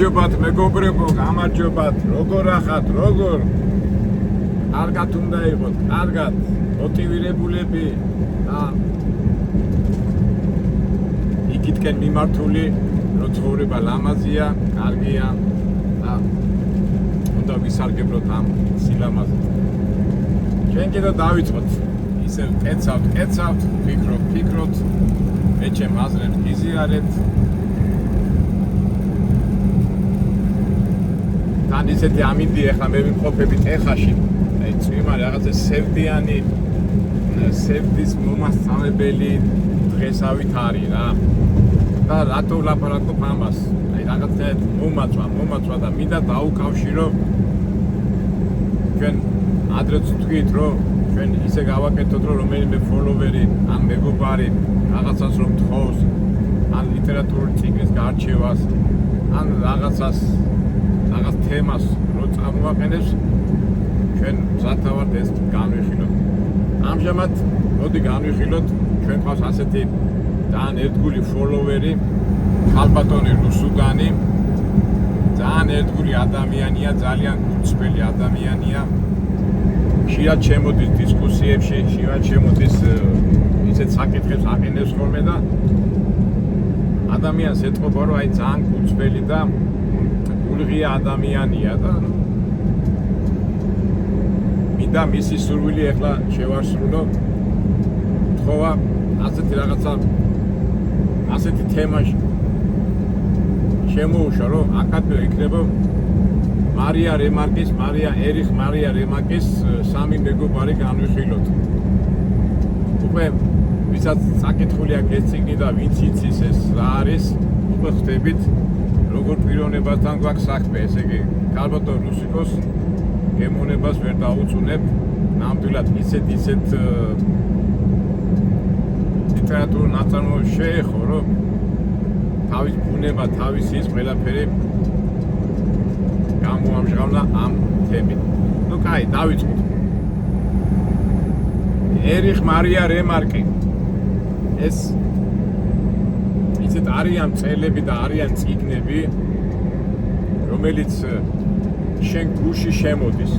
გამარჯობათ მეგობრებო, გამარჯობათ. როგორ ახათ, როგორ? კარგად უნდა იყოთ, კარგად, მოტივირებულები და იქითკენ მიმართული, რომ ცხოვრება ლამაზია, კარგია და უნდა ვისარგებლოთ ამ სილამაზით. ჩვენ კიდე დავიწყოთ. ისევ კეცავთ, ფიქრობთ, მე ჩემ აზრებს გიზიარეთ. თან ისეთი ამინდი ახლა მე ვიმყოფებით ეხაში. აი წვიმა რაღაცა სევდიანი სევდის მომასწავლებელი დღესავით არის რა. და რატო ვლაპარაკობ ამას? აი რაღაცა მომაწვა და მინდა დაუკავშირო ჩვენ ადრეც ვთქვით რომ ჩვენ ისე გავაკეთოთ რომ რომელიმე ფოლოვერი ან მეგობარი რაღაცას რომ თხოვს ან ლიტერატურული წიგნის გარჩევას ან რაღაც თემას რო წარმოვაყენებს ჩვენ მზათავართ ეს განვიხილოთ. ამჟამად მოდი განვიხილოთ ჩვენ ყავს ასეთი ძალიან ერთგული ფოლოვერი ხალბატონი რუსუდანი ძალიან ერთგული ადამიანია, ძალიან გულწრფელი ადამიანია. ხშირად შემოდის დისკუსიებში, ხშირად შემოდის ისეთ საკითხებს აყენებს ხოლმე და ადამიანს ეთყობა რომ აი ძალიან გულწრფელი და გულღია ადამიანია და მინდა მისი სურვილი ახლა შევასრულო. თხოვა ასეთი რაღაცა ასეთი თემა შემოუშვა რომ აკადემია იქნება ერიხ მარია რემარკის სამი მეგობარი განვიხილოთ. უკვე ვისაც საკითხული აქვს ეს წიგნი და ვინც იცის ეს რა არის, უკვე ხვდებით როგორ პიროვნებასთან გვაქვს საქმე. ესე იგი ქალბატონ რუსიკოს გემოვნებას ვერ დაუწუნებ. ნამდვილად ისეთ ლიტერატურულ ნაწარმოებს შეეხო რომ თავის ბუნება, თავის ის ყველაფერი გამოამჟღავნა ამ თემით. ნუ კაი, დავიწყოთ. ერიხ მარია რემარკი. ეს ისეთ არიან წელები და არიან წიგნები, რომელიც შენ გულში შემოდის.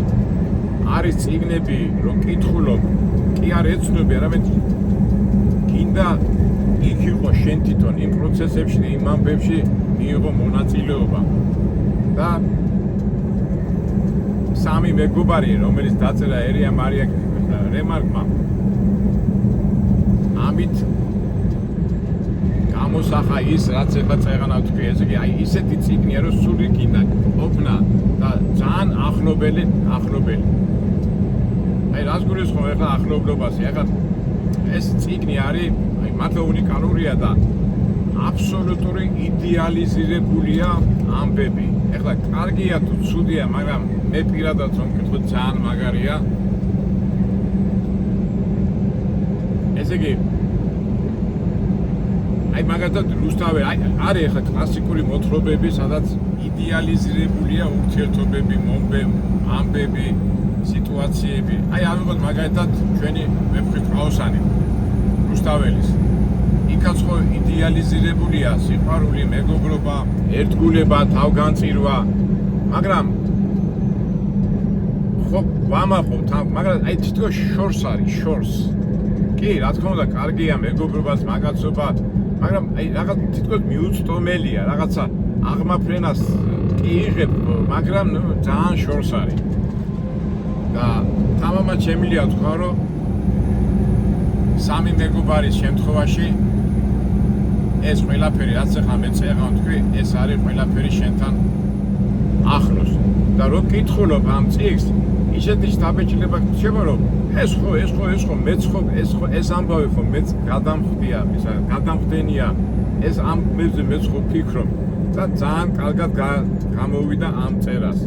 არის წიგნები, რომ კითხულობ, კი არ ეცნობი, არამედ გინდა იქ იყო შენ თვითონ იმ პროცესებში, იმ ამბებში მიიღო მონაწილეობა. და სამი მეგობარი, რომელიც დაწერა ერიხ მარია რემარკმა, ამით გამოსახა ის, რაც ეხლა წეღანა ვთქვი, ესე იგი, აი ისეთი წიგნია, რომ სული გინდა ყოფნა და ძალიან ახლობელი. აი რას გულისხმობ ეხლა ახლობლობაზე? ეხლა ეს წიგნი არის, აი მართლა უნიკალურია და აბსოლუტური იდეალიზირებულია ამბები. ეხლა კარგია თუ ცუდია, მაგრამ მე პირადად რომ ვკითხო ძალიან მაგარია. ესე იგი აი მაგათად რუსთავი არის ახლა კლასიკური მოთხრობები, სადაც იდეალიზირებულია ურთიერთობები, ამბები, სიტუაციები. აი ავიღოთ მაგათად ჩვენი მევხვი ყაოსანი რუსთაველის. იქაც ხო იდეალიზირებულია სიყვარული, მეგობრობა, ერთგულება, თავგანწირვა, მაგრამ ხო ვამაყობთ, მაგრამ აი თითქოს შორს არის, შორს. კი, რა თქმა უნდა, კარგია მეგობრობაც, მაგაცობა, მაგრამ აი რაღაც თითქოს მიუწვდომელია, რაღაცა აღმაფრენას კი იღებ, მაგრამ ძალიან შორს არის. და თამამად შემიძლია თქვა, რომ სამი მეგობარის შემთხვევაში ეს ყველაფერი, რაც ახლა მე წეღან ვთქვი, ეს არის ყველაფერი შენთან ახლოს. და რო კითხულობ ამ წიგნს, ისეთი შთაბეჭდილება გრჩება, რომ ეს ხო, მეც ხო, ეს ამბავი ხო, მეც გადამხდენია, ეს ამბებზე მეც ხო ფიქრობ და ძალიან კარგად გამოვიდა ამ წერას.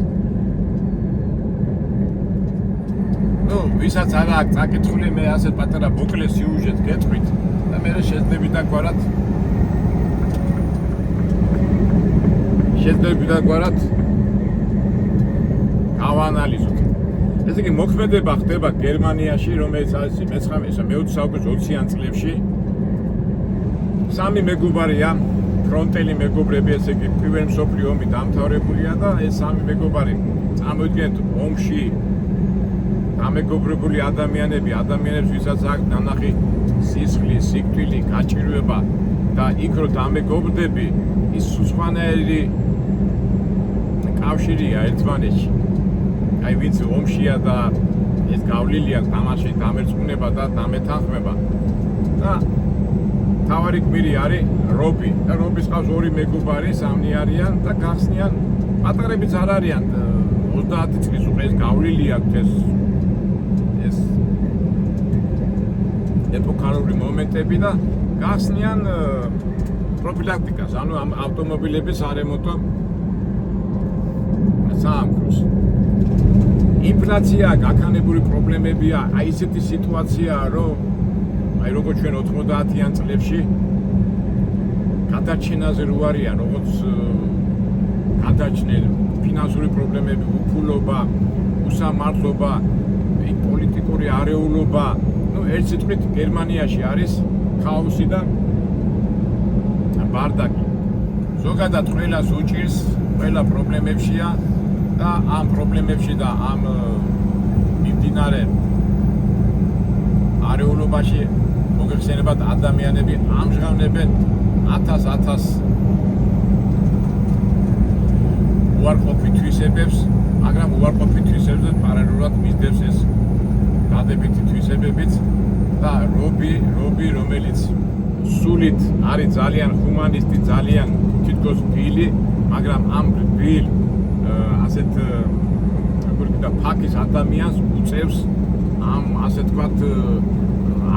ნუ, ვისაც არ აქვს წაკითხული, მე ასე პატარა მოკლე სიუჟეტს გეტყვით და მე შეძლები დაგვარად გავაანალიზოთ. ესე იგი მოქმედება ხდება გერმანიაში, რომელიც არის მე-20 საუკუნის 20-იან წლებში. სამი მეგობარია, ფრონტელი მეგობრები, ესე იგი პირველი მსოფლიო ომი დამთავრებულია და ეს სამი მეგობარი წარმოიდგინეთ ომში დამეგობრებული ადამიანებს, ვისაც აქვს ნანახი სისხლი, სიკვდილი, გაჭირვება და იქ რო დამეგობრდები, ის სხვანაირი კავშირია ერთმანეთში. აი ვინც ომშია და ეს გავლილია თამაში დამერწმუნება და დამეთანხმება. და თავარი გმირი არის რობი. და რობის ყავს ორი მეგობარი, სამნი არიან და გახსნიან, პატარებიც არ არიან. 30 წლის უკვე ეს გავლილი აქვს ეს ეპოქალური მომენტები და გახსნიან პროფილაქტიკას, ანუ ამ ავტომობილების არემონტო საამქროს. ინფლაცია, გაქანებული პრობლემებია, აი ესეთი სიტუაციაა, რომ აი როგორც ჩვენ 90-იან წლებში გადარჩენაზე რო არიან, როგორც გადარჩნენ ფინანსური პრობლემები, უფულობა, უსამართლობა, პოლიტიკური არეულობა, ну ერთ სიტყვით გერმანიაში არის ქაოსი და ბარდაკი. ზოგადად ყველას უჭირს, ყველა პრობლემებშია და ამ პრობლემებში და ამ მიმდინარე არეულობაში მოგეხსენებათ ადამიანები ამჟღავნებენ 1000 უარყოფით თვისებებს, მაგრამ უარყოფით თვისებებზე პარალელურად მისდევს ეს დადებითი თვისებებიც და რობი, რომელიც სულით არის ძალიან ჰუმანისტი, ძალიან თითქოს ბილი, მაგრამ ამ ბილ ასეთ და ფაქის ადამიანს უწევს ამ ასე თქვათ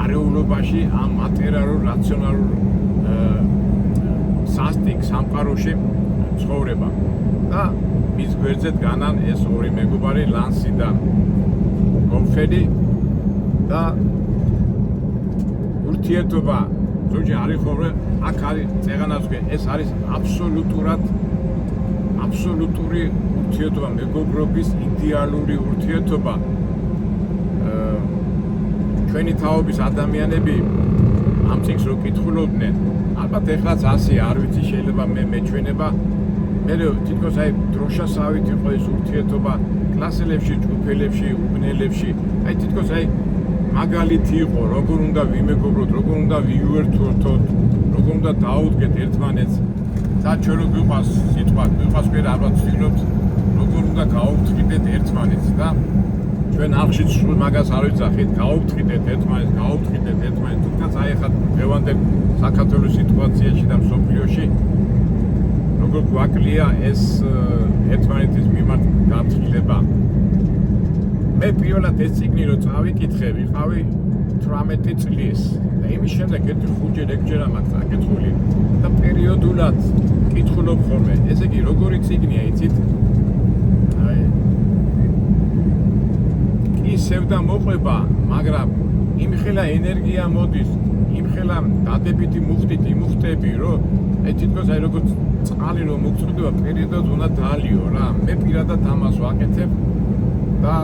არეულობაში, ამ მატერიალურ, რაციონალურ სასტიკ სამყაროში ცხოვრება. და მის გვერდზე დგანან ეს ორი მეგობარი, ლანსი და გოლფელი და ურთიერთობა ზოგჯერ არის ხოლმე აქ არის წეღანაც ეს არის აბსოლუტური ურთიერთობა, მეგობრობის იდეალური ურთიერთობა. ჩვენი თაობის ადამიანები ამ წიგნს რო კითხულობდნენ, ალბათ ეხლაც ასე არ ვიცი, შეიძლება მე მეჩვენება, მე თითქოს აი დროშასავით იყო ეს ურთიერთობა კლასელებში, ჯგუფელებში, უბნელებში, აი თითქოს აი მაგალითი იყო, როგორ უნდა ვიმეგობროთ, როგორ უნდა ვიუერთვოთ, როგორ უნდა დაუდგეთ ერთმანეთს. და ჩვენ რო გვიყვას სიტყვა, გვიყვას პირ ალბათ ვცდილობთ, როგორ უნდა გაუფრთხილდეთ ერთმანეთს და ჩვენ არხშიც სულ მაგას არ ვიცახით, გაუფრთხილდეთ ერთმანეთს, თუმცა აი ახლა დღევანდელ საქართველოს სიტუაციაში და მსოფლიოში როგორ გვაკლია ეს ერთმანეთის მიმართ გაფრთხილება. მე პირველად ეს წიგნი რო წავიკითხე, ვიყავი 18 წლის და იმის შემდეგ ერთი 5-6 მაქვს აკითხული და პერიოდულად კითხულობ ხოლმე. ესე იგი, როგორი წიგნია, იცით? აი ისევ და მოყვება, მაგრამ იმხელა ენერგია მოდის, იმხელა დადებითი მუხტით იმუხტები, რომ აი თითქოს აი როგორც წყალი რომ მოგწყვეტება, პერიოდულად უნდა დაალიო რა. მე პირადად ამას ვაკეთებ და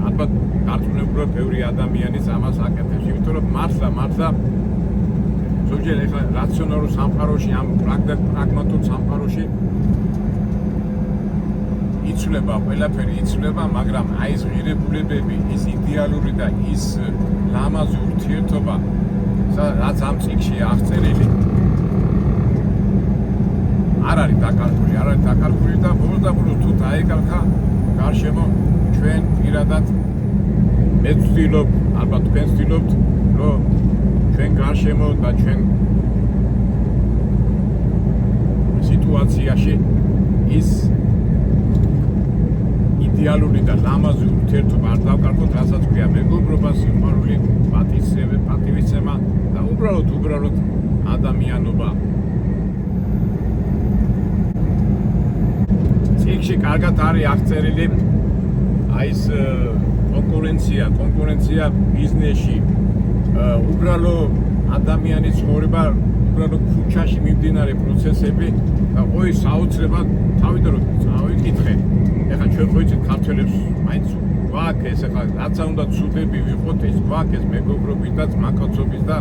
ალბათ გარკვეულწილად ბევრი ადამიანიც ამას აკეთებს, იმიტომ რომ მართლა ზოგჯერ ეხლა რაციონალურ სამყაროში, ამ პრაგმატულ სამყაროში იცვლება, ყველაფერი იცვლება, მაგრამ აი ეს ღირებულებები, ის იდეალური და ის ლამაზი ურთიერთობა, რაც ამ წიგნშია აღწერილი, არ არის დაკარგული და ბოლოს თუ დაეკარგა გარშემო ჩვენ პირადად მე ვცდილობ, ალბათ თქვენ ვცდილობთ, რომ ჩვენ გარშემო და ჩვენ სიტუაციაში ის იდეალური და ლამაზი ურთიერთობა არ დავკარგოთ, რასაც ქვია მეგობრობა, სიყვარული, პატივისცემა და უბრალოდ ადამიანობა. წიგნში კარგად არის აღწერილი აი ეს კონკურენცია ბიზნესში, უბრალო ადამიანის ცხოვრება, უბრალო ქუჩაში მიმდინარე პროცესები და ой საოცრებად თავიდან რომ წავიკითხე. ეხლა ჩვენ ხო იცით ქართველებს მაინც გვაქვს ეს ეხლა რაცა უნდა ცუდები ვიყოთ, ეს გვაქვს ეს მეგობრობის და ძმაკაცობის და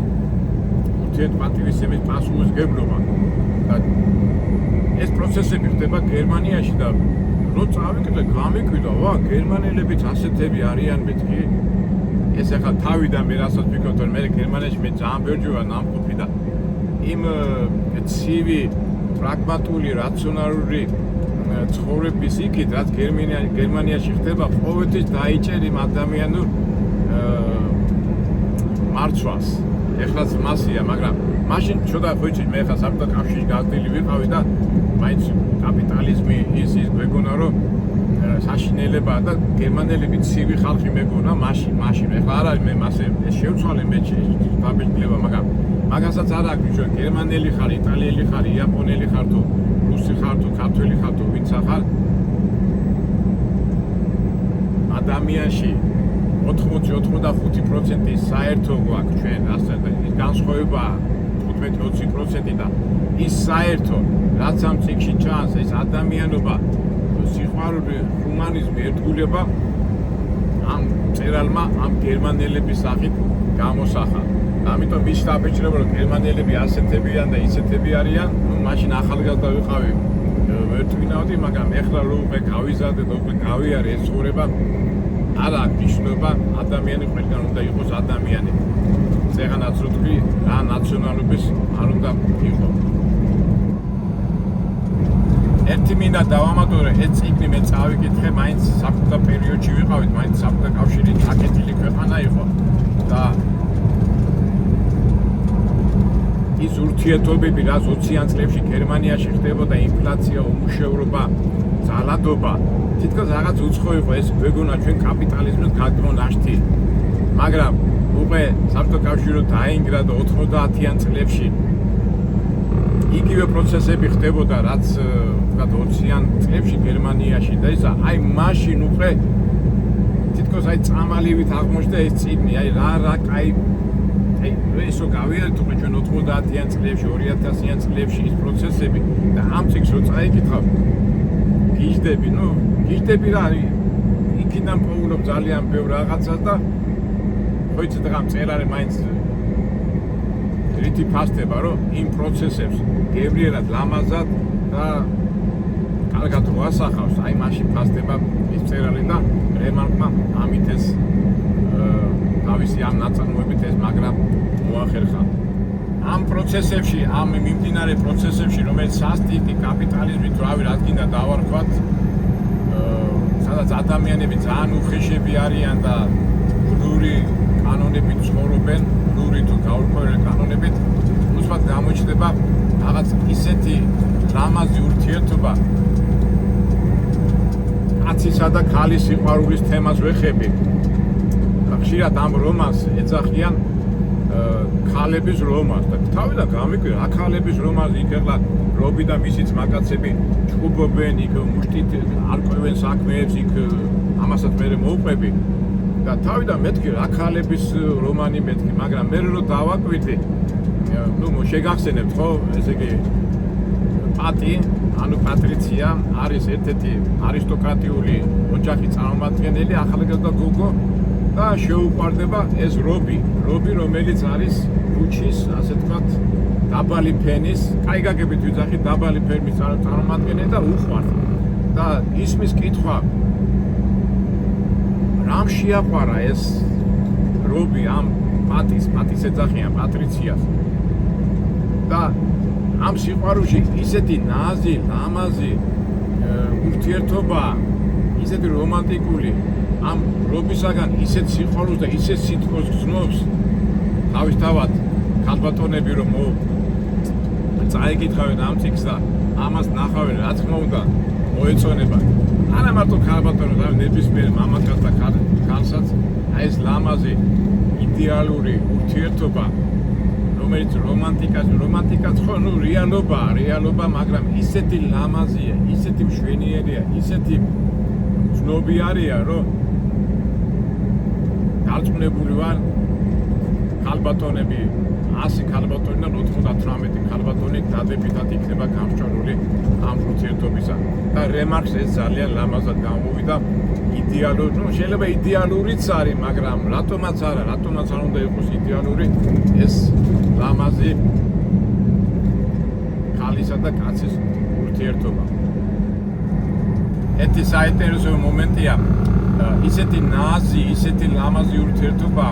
ურთიერთპატივისცემის პასუხისმგებლობა და ეს პროცესები ხდება გერმანიაში და რო წავიკითხე, გამიკვირდა, ვა, გერმანელებიც ასეთები არიან მეთქი. ეს ახლა თავიდან მე რასაც ვფიქრობ, რომ მე გერმანიაში მე ძალიან ბევრი ვარ ნამყოფი და იმ ცივი, პრაგმატული, რაციონალური ცხოვრების იქით, რაც გერმანიაში ხდება, ყოველთვის დაიჭერ იმ ადამიანურ მარცვალს. ეხლაც მასია, მაგრამ მაშინ ცოტა ხოჭი მე ხა საბჭოთა კავშირში გაზრდილი ვიყავი და მაინც კაპიტალიზმი ის მეგონა რომ საშინელება და გერმანელები ცივი ხალხი მეგონა მაშინ ეხლა არ არის მე მასე შევცვალე მე დაბეჭდილება მაგრამ მაგასაც არ აქვს ჩვენ გერმანელი ხარ, იტალიელი ხარ, იაპონელი ხარ თუ რუსი ხარ თუ ქართველი ხარ თუ ვინც ხარ ადამიანში 80-85% საერთო გვაქვს ჩვენ ასე ის განსხვავება 15-20% და ის საერთო რაც ამ წიგნში ჩანს ეს ადამიანობა სიყვარული ჰუმანიზმი ერთგულება ამ წერალმა ამ გერმანელების სახით გამოსახა. ამიტომ ის დაბეჭდება რომ გერმანელები ასეთებიან და ისეთები არიან, მაშინ ახალგაზრდა ვიყავი ვერ twinავდი, მაგრამ ეხლა რომ მე გავიზარდე და უკვე გავიარე ეს ცხოვრება არ აქვს მნიშვნელობა ადამიანი ყველგან უნდა იყოს ადამიანი. წეღანაც რო თქვი რა ნაციონალობის არ უნდა იყოს. ერთი მინდა დავამატო ეს წიგნი მე წავიკითხე მაინც საბჭოთა პერიოდში ვიყავით, მაინც საბჭოთა კავშირი აკეთილი ქვეყანა იყო და ის ურთიერთობები რაც 20-იან წლებში გერმანიაში ხდებოდა ინფლაცია, უმუშევრობა, ძალადობა თითქოს რაღაც უცხო იყო ეს გვეგონა ჩვენ კაპიტალიზმის გადმონაშთი მაგრამ უკვე საბჭოთა კავშირი დაინგრა და 90-იან წლებში იგივე პროცესები ხდებოდა რაც 20-იან წლებში გერმანიაში და ისა აი მაშინ უკვე თითქოს აი წამალივით აღმოჩნდა ეს წიგნი აი რა კაი ესო გავიარეთ უკვე ჩვენ 90-იან წლებში 2000-იან წლებში ის პროცესები და ამ წიგნს რო წაიკითხავ გიждები რა იქიდან პოულობ ძალიან ბევრ რაღაცას და ხოიცი დღამ წერარე მაინც რითი ფასდება რომ იმ პროცესებს გებრიელად ლამაზად და კარგად რო ასახავს აი მაშინ ფასდება ის წერალი და რემარკმა ამით ეს თავისი ამ ნაწარმოებით ეს მაგრამ მოახერხა ამ პროცესებში ამ მიმდინარე პროცესებში რომელიც სასტიკი კაპიტალიზმით რავი რა გინდა დავარქვათ სადაც ადამიანები ძალიან უხეშები არიან და გლური კანონებით ცხოვრობენ გლური თუ გაურკვეველი კანონებით უცბად გამოჩნდება რაღაც ისეთი ლამაზი ურთიერთობა კაცისა და ქალის სიყვარულის თემას ვეხები ხშირად ამ რომანს ეძახიან ქალების რომანს და თავიდან გამიკვირდა აქ ქალების რომანს იქ ახლა რობი და მისი ძმაკაცები ჭუბობენ იქ მუშტით არკვევენ საქმეებს იქ ამასაც მე მოვყვები და თავიდან მეთქი რა ქალების რომანი მეთქი მაგრამ მე რო დავაკვირდი ნუ შეგახსენებთ ხო ესე იგი პატი ანუ პატრიცია არის ერთ-ერთი არისტოკრატიული ოჯახის წარმომადგენელი ახალგაზრდა გოგო და შეუყვარდება ეს რობი რომელიც არის ქუჩის ასე თქვათ დაბალი ფენის კაი გაგებით ვიძახით დაბალი ფერმის წარმომადგენელი და უყვართ და ისმის კითხვა რამ შეაყვარა ეს რობი ამ პატის ეძახიან პატრიციას და ამ სიყვარულში ისეთი ნაზი ლამაზი ურთიერთობა ისეთი რომანტიკული ამ რობისაგან ისეთ სიყვარულს და ისეთ სითბოს გზნობს თავისთავად ქალბატონები რომ წაიკითხავენ ამ წიგნს და ამას ნახავენ რა თქმა უნდა მოეწონება არა მარტო ქალბატონებს არამედ ნებისმიერ მამაკაცს და ქალსაც აი ეს ლამაზი იდეალური ურთიერთობა რომელიც რომანტიკაც ხო ნუ რეალობა მაგრამ ისეთი ლამაზია ისეთი მშვენიერია ისეთი ცნობიერია რომ დარწმუნებული ვარ ქალბატონები 100 ქალბატონიდან 98 ქალბატონი დადებითად იქნება გამსჭვალული ამ ურთიერთობისა და რემარკს ეს ძალიან ლამაზად გამოვიდა იდეალური, ну შეიძლება იდეალურიც არის, მაგრამ რატომაც არა, რატომაც არ უნდა იყოს იდეალური ეს ლამაზი ქალისა და კაცის ურთიერთობა. ერთი საინტერესო მომენტია, ისეთი ნაზი, ისეთი ლამაზი ურთიერთობა,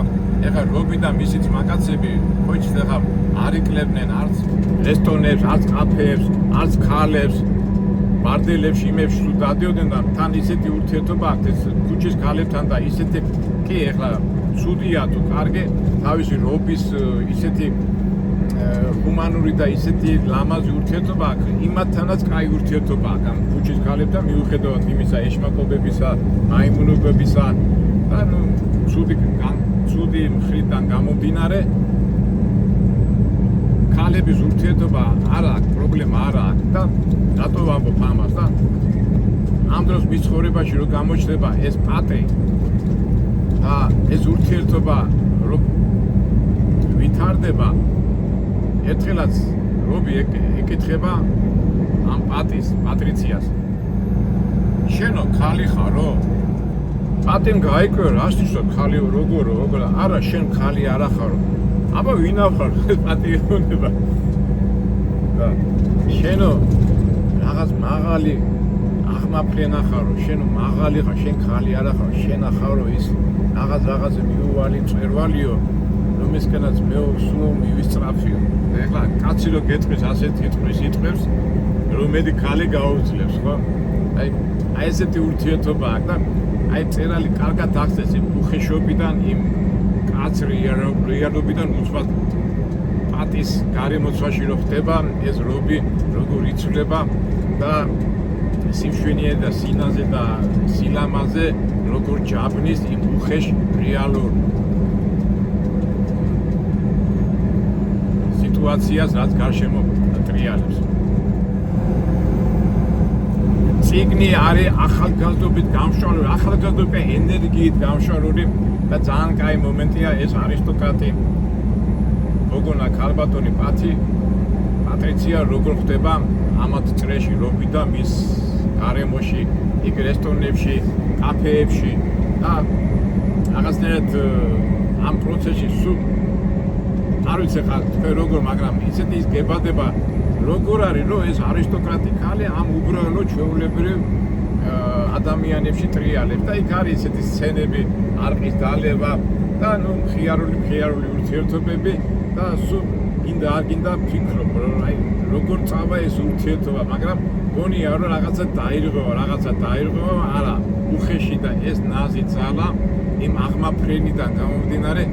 ეხლა რობი და მისი ძმაკაცები, ხოჭს ეხლა არ იკლებდნენ არც რესტორნებს, არც კაფეებს, არც ქალებს, ბარდელებში, იმებში თუ დადიოდნენ და თან ისეთი ურთიერთობა აქვს ეს ქუჩის ქალებთან და ისეთი კი ეხლა ცუდია თუ კარგი, თავისი რობის ისეთი ჰუმანური და ისეთი ლამაზი ურთიერთობა აქვს, იმათთანაც კაი ურთიერთობა აქვს ამ ქუჩის ქალებთან მიუხედავად იმისა ეშმაკობებისა, მაიმუნობებისა და ნუ ცუდი მხრიდან გამომდინარე ქალების ურთიერთობა არ აქვს, პრობლემა არ აქვს და რატო ვამბობ ამას და ამ დროს მის ცხოვრებაში რო გამოჩნდება ეს პატი და ეს ურთიერთობა რო ვითარდება ერთხელაც რობი ეკითხება ამ პატრიციას შენო ქალი ხარო? პატიმ გაიკვირა რას ნიშნავს ქალი როგორ არა შენ ქალი არა ხარო? აბა ვინ ახარ პატი ეუბნება და შენო რაღაც მაღალი აღმაფრენა ხარო, შენ მაღალი ხარ, შენ ქალი არა ხარ, შენ ახარო ის რაღაცა მიუვალი მწვერვალიო, რომისკენაც მე სულ მივისწრაფიო. ეხლა კაცი რო გეტყვის ასეთი სიტყვებს, რომ მედი ქალი გაუძლებს, ხო? აი ესეთი ურთიერთობა აქვს და აი წერალი კარგად ახსენს იმ უხეშობიდან, იმ კაცრი რეალობიდან უცბად პატის გარემოცვაში რო ხდება ეს რობი როგორ იცვლება და სიმშვენიე და სინაზე და სილამაზე როგორ ჯაბნის იმ უხეშ რეალურ სიტუაციას რაც გარშემო ტრიალებს. ციგნი არის ახალგაზრდობით გამშვალული, ახალგაზრდობი ენერგიით გამშვალული და ძალიან კაი მომენტია ეს არისტოკრატი გოგონა ქალბატონი პატრიცია როგორ ხდება ამათ წრეში რობი და მის გარემოში, იქ რესტორნებში, კაფეებში და რაღაცნაირად ამ პროცესში სულ არ ვიცი ხა თქვენ როგორ, მაგრამ ისეთი ის გებადება როგორ არის, რომ ეს არისტოკრატი ქალი ამ უბრალო ჩვეულებრივ ადამიანებში ტრიალებს და იქ არის ესეთი სცენები, არყის დალევა და ნუ მხიარული ურთიერთობები და სულ გინდა არ გინდა ფიქრობ, რომ აი როგორ წავა ეს ურთიერთობა, მაგრამ გონია რომ რაღაცა დაირღვევა, არა, უხეში და ეს ნაზი ძალა იმ აღმაფრენიდან გამომდინარე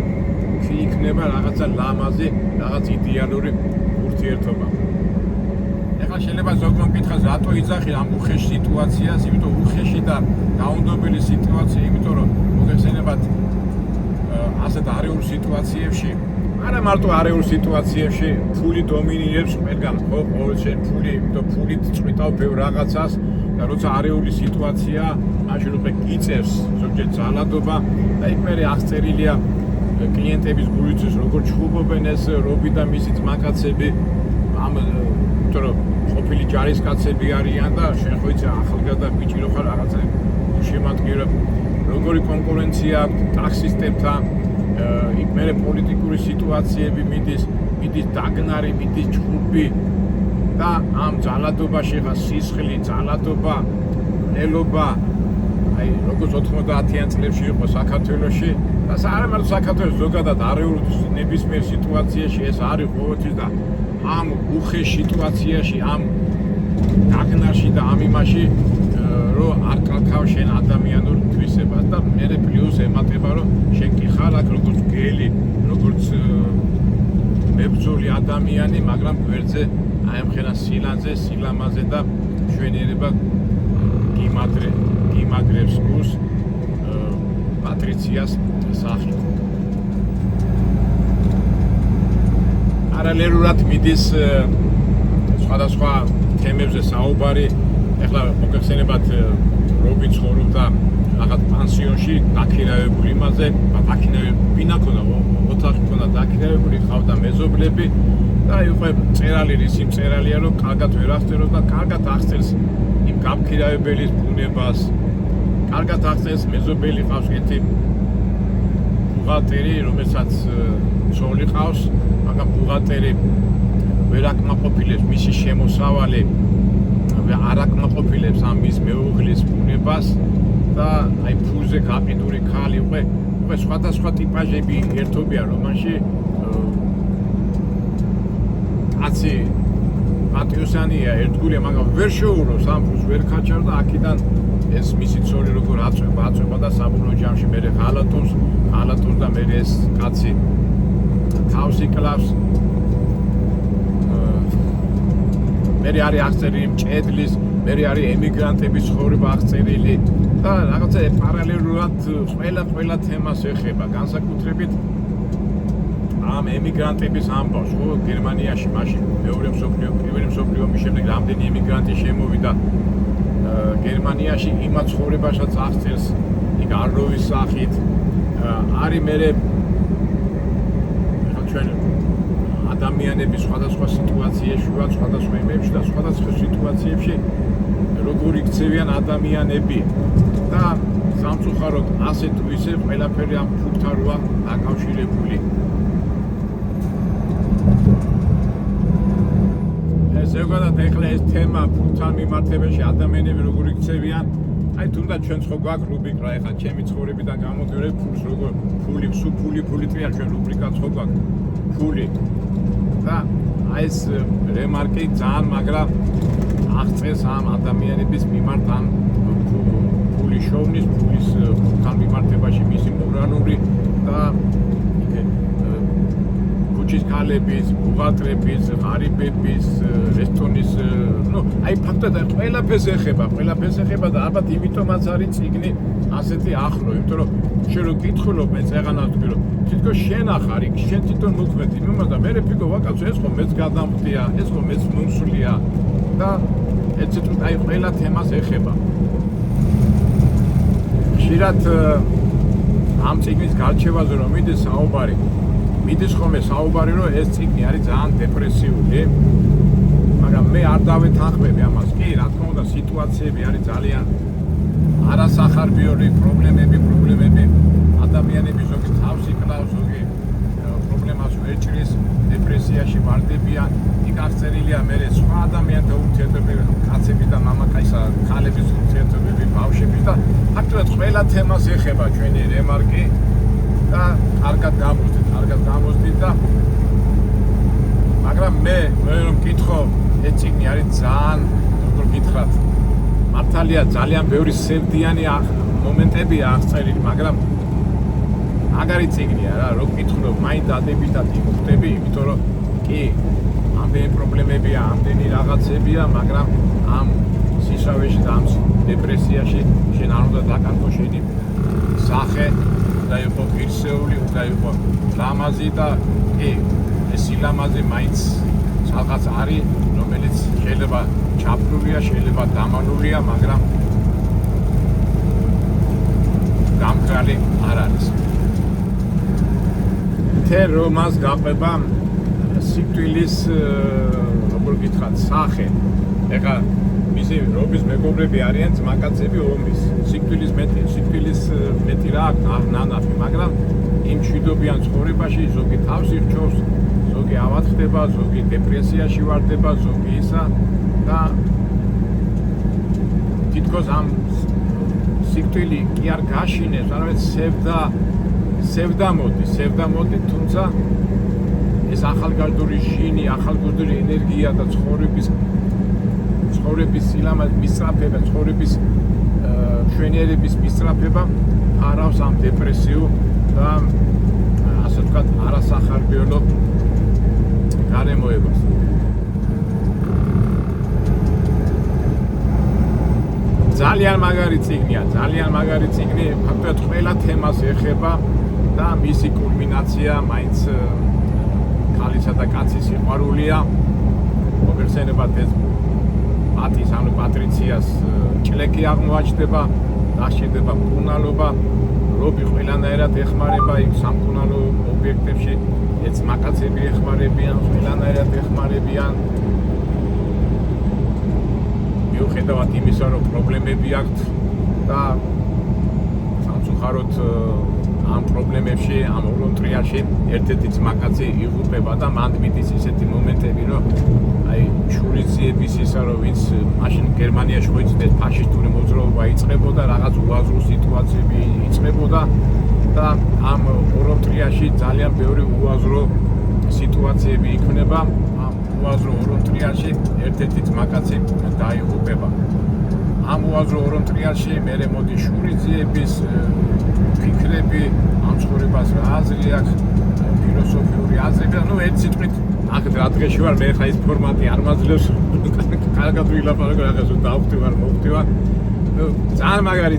იქნება რაღაცა ლამაზი, რაღაც იდეალური ურთიერთობა. ეხლა შეიძლება ზოგმა მკითხოს რატო იძახი ამ უხეშ სიტუაციას, იმიტომ უხეში და დაუნდობელი სიტუაცია, იმიტომ რომ მოგეხსენებათ ასეთ არეულ სიტუაციებში, არა მარტო არეულ სიტუაციებში ფული დომინირებს ყველგან, ხო, ყოველშენ ფული, იმიტომ ფულით წვითავ ბევრ რაღაცას და როცა არეული სიტუაცია, მაშინ უკვე გიწევს ზოგჯერ ძალადობა და იქ მერე აღწერილია კლიენტების გულისთვის როგორ ჩხუბობენ ეს რობი და მისი ძმაკაცები ამ იმიტომ რომ ყოფილი ჯარისკაცები არიან და შენ ხო იცი ახალგაზრდა ბიჭი რო ხარ რაღაცა შემატკივრებ როგორი კონკურენცია ტაქსისტებთან იქ მერე პოლიტიკური სიტუაციები მიდის დაგნარი, მიდის ჩხუბი და ამ ძალადობაში ხა სისხლი, ძალადობა, ნელობა აი როგორც 90-იან წლებში იყო საქართველოში და არა მარტო საქართველოს ზოგადად არეულ ნებისმიერ სიტუაციაში ეს არის ყოველთვის და ამ უხეშ სიტუაციაში ამ დაგნარში და ამ იმაში რომ არ კალქავ შენ ადამიანურ თვისებას და მერე პლუს ემატება რომ შენ კი ხარ აქ როგორც გელი როგორც მებრძოლი ადამიანი მაგრამ გვერდზე აემხენა სილამაზე და მშვენიერება გიმაგრებს გულს პატრიციას სახით. პარალელურად მიდის სხვადასხვა თემებზე საუბარი. ეხლა მოგეხსენებათ რობი ცხოვრობდა რაღაც პანსიონში დაქირავებული იმაზე, ბინა ქონდა, ოთახი ქონდა დაქირავებული, ყავდა მეზობლები და იყო წერალი რისი მწერალია რომ კარგად ვერ აღწეროს და კარგად აღწერს იმ გამქირავებელის ბუნებას კარგად აღწევს მეზობელი ყავს ერთი ბუღალტერი, რომელსაც ცოლი ყავს, მაგრამ ბუღალტერი ვერ აკმაყოფილებს მისი შემოსავალი, არ აკმაყოფილებს ამ მის მეუღლის ბუნებას და აი ფულზე გაყიდული ქალი უკვე სხვადასხვა ტიპაჟები ერთობიან რომანში. კაცი პატიოსანია, ერთგულია, მაგრამ ვერ შეუროს ამ ფულს ვერ ქაჩავს და აქედან ეს მისი ცოლი როგორ აწვება და საბოლოო ჯამში მე ღალატობს და მე ეს კაცი თავს იკლავს. მე არის აღწერილი მჭედლის, მე არის ემიგრანტების ცხოვრება აღწერილი და რაღაცა პარალელურად ყველა თემას ეხება, განსაკუთრებით ამ ემიგრანტების ამბავს, ხო, გერმანიაში მაშინ მეორე მსოფლიო ომის შემდეგ რამდენი ემიგრანტი შემოვიდა გერმანიაში, იმ ცხოვრებასაც აღწერს იქ არლოვის სახით. არის მე ჩვენ ადამიანების სხვადასხვა სიტუაციებში ვართ, სხვადასხვა იმებში და სხვადასხვა სიტუაციებში როგორ იქცევიან ადამიანები და სამწუხაროდ ასე თუ ისე ყველაფერი ამ ფულთან როა დაკავშირებული. ზოგადად ეხლა ეს თემა ფულთან მიმართებაში ადამიანები როგორ იქცევიან, აი თუნდაც ჩვენ ხო გვაქვს რუბრიკა, ეხლა ჩემი ცხოვრებიდან გამოდიოდი ფულს როგორ ფული წია ჩვენ რუბრიკაც ხო გვაქვს ფული და აი ეს რემარკი ძალიან მაგრამ აღწევს ამ ადამიანების მიმართ ამ ფულის შოვნის, ფულთან მიმართებაში მისი მორალური და ქუჩის ქალების, ბუღალტრების, ღარიბების, რესტორნის, აი ფაქტად ყველაფერს ეხება და ალბათ იმიტომაც არის წიგნი ასეთი ახლო, იმიტომ რომ შენ რო გითხულობ მე წეღანას თქვი რომ თითქოს შენ ახარ იქ, შენ თვითონ მოქმედი მომდა მე ფიქრობ ვაკაცო ეს ხომ მეც გადამხდია, ეს ხომ მეც მომსვლია და έτσι თუ აი ყველა თემას ეხება. ხშირად ამ წიგნის გარჩევაზე რომ მიდის ხოლმე საუბარი რომ ეს წიგნი არის ძალიან დეპრესიული, მაგრამ მე არ დავეთანხმები ამას. კი, რა თქმა უნდა, სიტუაციები არის ძალიან არასახარბიელი პრობლემები, ადამიანები ზოგი თავს იკლავს, ზოგი პრობლემას ვერ ჭრის, დეპრესიაში ვარდებიან. იქ აღწერილია მე სხვა ადამიანთა ურთიერთობები, კაცები და მამაკაცისა, ქალების ურთიერთობები, ბავშვების და ფაქტობრივად ყველა თემას ეხება ჩვენი რემარკი და კარგად გამოსდით და მაგრამ მე რომ მკითხო ეს წიგნი არის ძალიან როგორ გითხრათ მართალია ძალიან ბევრი სევდიანი მომენტებია აღწერილი, მაგრამ მაგარი წიგნია რა, რო გკითხულობ მაინც დადებითად იმუხტები, იმიტომ რომ კი ამდენი პრობლემებია, ამდენი რაღაცებია, მაგრამ ამ სისავეში და ამ დეპრესიაში შენ არ უნდა დაკარგო შენი სახე და იყო ღირსეული, და იყო ლამაზი და კი ეს სილამაზე მაინც რაღაც არის, რომელიც შეიძლება ჩაფრულია, შეიძლება დამალულია, მაგრამ გამქრალი არ არის. თერ რომას გაყვება სიკვდილის როგორ გითხრათ სახე. ეხლა მისი რობის მეგობრები არიან ძმაკაცები ომის. სიკვდილის მეტი რა აქვს ნანახი, მაგრამ იმ მშვიდობიან ცხოვრებაში ზოგი თავს ირჩევს, ზოგი ავაწყდება, ზოგი დეპრესიაში ვარდება, ზოგი ისა და თითქოს ამ სიკვდილი კი არ გაშინებს, არამედ სევდა მოდი, თუმცა ეს ახალგაზრდული ჟინი, ახალგაზრდული ენერგია და ცხოვრების სილამაზის მისწრაფება, ცხოვრების მშვენიერების მისწრაფება არავს ამ დეპრესიულ და ასე ვთქვათ არასახარბიელო გარემოებას. ძალიან მაგარი წიგნი, ფაქტობრივად ყველა თემას ეხება და მისი კულმინაცია მაინც ქალისა და კაცის სიყვარულია. მოგეხსენებათ ეს პატრიციას ჭლეკი აღმოაჩნდება, დასჭირდება მკურნალობა, რობი ყველანაირად ეხმარება იქ სამკურნალო ობიექტებში, ეს მაკაცები ეხმარებიან, ყველანაირად ეხმარებიან. მიუხედავად იმისა, რომ პრობლემები აქვთ და სამწუხაროდ ამ პრობლემებში, ამ ორონტრიაში ერთ-ერთი ძმაკაცი იღუპება და მანდ მიდის ისეთი მომენტები, რომ აი შურიძიების ისა რომ ვინც მაშინ გერმანიაში ხოიცდეს ფაშისტური მოძრაობა იწყებოდა, რაღაც უაზრო სიტუაციები იწყებოდა და ამ ორონტრიაში ძალიან ბევრი უაზრო სიტუაციები იქნება. ამ უაზრო ორონტრიაში ერთ-ერთი ძმაკაცი დაიღუპება. ამ უაზრო ორონტრიაში მერე მოდის შურიძიების ფიქრები, ამ ცხოვრებას რა აზრი აქვს, ფილოსოფიური აზრები და ერთ სიტყვით აქ რა დღეში ვარ, მე ხა ის ფორმატი არ მაძლევს, კარგად ვილაპარაკო რაღაც დავხვდივარ, მოვხვდივარ. ძალიან მაგარი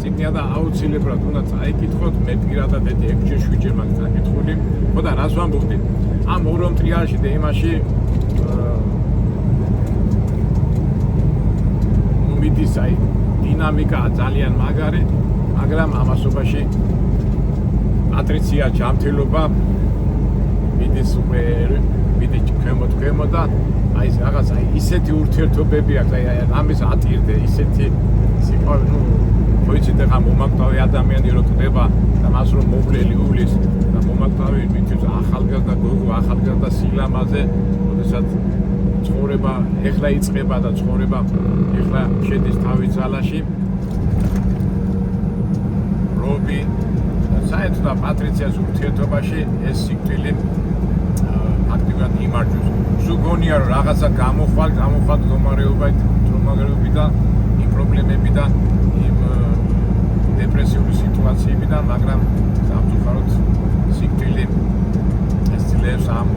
წიგნია და აუცილებლად უნდა წაიკითხოთ, მე პირადად 6-7-ჯერ მაქვს წაკითხული. ხო და რას ვამბობდი? ამ ორონტრიაში და იმაში მიდის აი დინამიკა ძალიან მაგარი, მაგრამ ამასობაში პატრიცია ჯანმრთელობა მიდის უკვე მიდის ქვემოთ და აი რაღაცა ისეთი ურთიერთობები აქვს, აი ამის ატირდე ისეთი სიყვარული, ნუ ხოიცით ახლა მომაკვდავი ადამიანი რო ხდება და მას რომ მოვლელი უვლის და მომაკვდავი მითის ახალგაზრდა გოგო, ახალგაზრდა სილამაზე, როდესაც ცხოვრება ეხლა იწყება და ცხოვრება ეხლა შედის თავის ძალაში. რობი საერთოდ და პატრიციას ურთიერთობაში ეს სიკვდილი აქტიურად იმარჯვებს. სუგონია რომ რაღაცა გამოხვალ მდგომარეობები და იმ პრობლემები და იმ დეპრესიული სიტუაციებიდან, მაგრამ სამწუხაროდ სიკვდილი ეს ძლევს ამ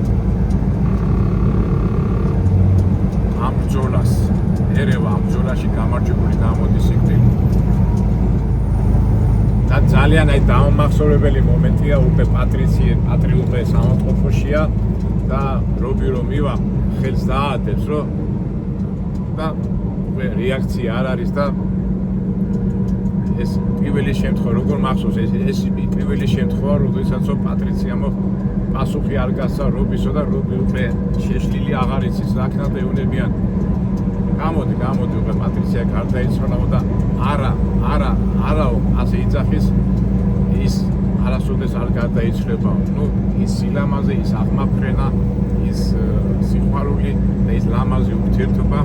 ბრძოლას. ერევა ამ ბრძოლაში გამარჯვებული გამოდის სიკვდილი. და ძალიან აი დაუმახსოვრებელი მომენტია უკვე პატრიოტე სამართლოშია და რობი რომ მივა ხელს დაადებს რომ და უკვე რეაქცია არ არის და ეს პირველი შემთხვევა როგორ მახსოვს ეს პირველი შემთხვევა როდესაც პატრიციამ პასუხი არ გასცა რობისო და რობი უკვე შეშლილი აღარ იცის რა ქნა და ეუნებიან გამოდი უკვე პატრიცია გარდაიცვალა და არაო ასე იძახის ის არასოდეს არ გარდაიცვლება. ნუ ის სილამაზე, ის აღმაფრენა, ის სიყვარული და ის ლამაზი ურთიერთობა,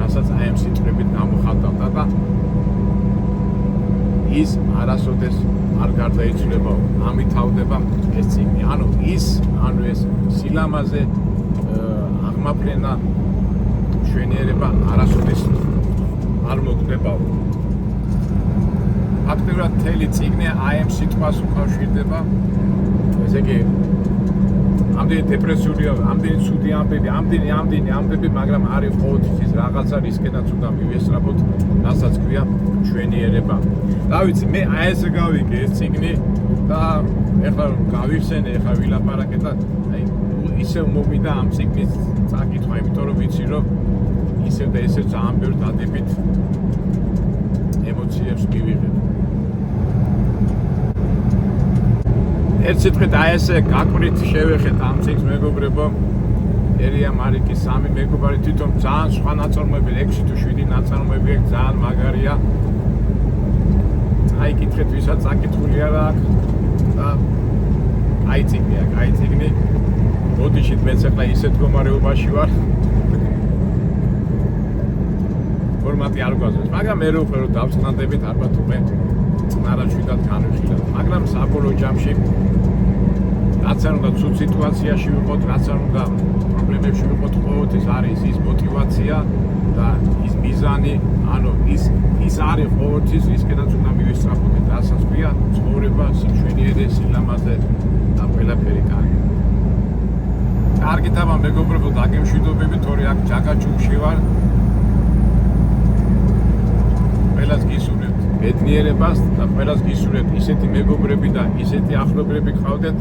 რასაც აი ამ სიტყვებით გამოხატავდა და ის არასოდეს არ გარდაიცვლება. ამით თავდება ეს წიგნი. ანუ ეს სილამაზე, აღმაფრენა, მშვენიერება არასოდეს არ მოგვდებაო. აქტიურად მთელი წიგნი აი ამ სიტყვას უკავშირდება. ესე იგი ამდენი დეპრესიულია, ამდენი ცუდი ამბები, მაგრამ არის ყოველთვის რაღაცა რისკენაც უნდა მივესწრაფოთ, რასაც ქვია მშვენიერება. რა ვიცი, მე აი ესე გავიგე ეს წიგნი და ეხლა გავიხსენე, ეხლა ვილაპარაკე და აი ისევ მომიდა ამ წიგნის წაკითხვა, იმიტომ რომ ვიცი რომ ისევ და ესე ძალიან ბევრ დადებით ემოციებს მივიღებ. ერთ სიტყვით აი ესე გაკვირით შევეხეთ ამ წიგნს მეგობრებო. ერია მარიკის 3 მეგობარი თვითონ ძალიან სხვა ნაწარმოები, 6 თუ 7 ნაწარმოები აქვს, ძალიან მაგარია. აი კითხეთ ვისაც წაკითხული არა აქვს და აი წიგნი. ბოდიშით მეც ახლა ისეთ მდგომარეობაში ვარ. ფორმატი არ გვაძლევს, მაგრამ მე რო დავწყნანდებით ალბათ უკვე წნარაჩვიდად განვიხილავ. მაგრამ საბოლოო ჯამში რაც არ უნდა ცუდ სიტუაციაში ვიყოთ, რაც არ უნდა პრობლემებში ვიყოთ, ყოველთვის არის ის мотиваცია და ის მიზანი, ანუ ის არის ყოველთვის რისკენაც უნდა მივესწრაფოთ, რასაც ქვია ცხოვრება, სიმშვენიერე, სილამაზე და ყველაფერი კარგი. კარგი თამა მეგობრებო, დაგემშვიდობებით, თორე აქ ჯაგაჩუქში ვარ. ყველას გისურვებთ ბედნიერებას და ყველას გისურვებთ ისეთი მეგობრები და ისეთი ახლობლები გყავდეთ,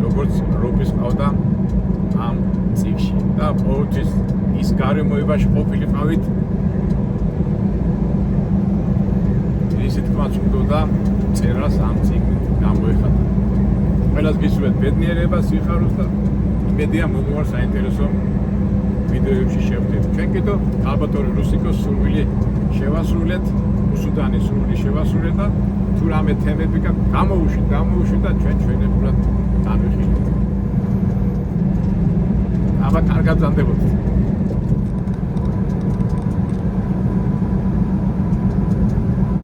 როგორც რობის ყავდა ამ წიგნში და ყოველთვის ის გარემოებაში ყოფილიყავით. ისეთ თქმაც უნდა წერას ამ წიგნით გამოეხატა. ყველას გისურვებთ ბედნიერებას, სიხარულს და იმედია მომავალ საინტერესო ვიდეოებში შევხვდეთ. ჩვენ კიდევ ალბათ რუსიკოს სურვილი შევასრულეთ. სუდანის სრული შევასრულეთ და თუ რამე თემები გამოუშვით და ჩვენებურად დავიხილეთ. აბა კარგად ზამდებოდეთ.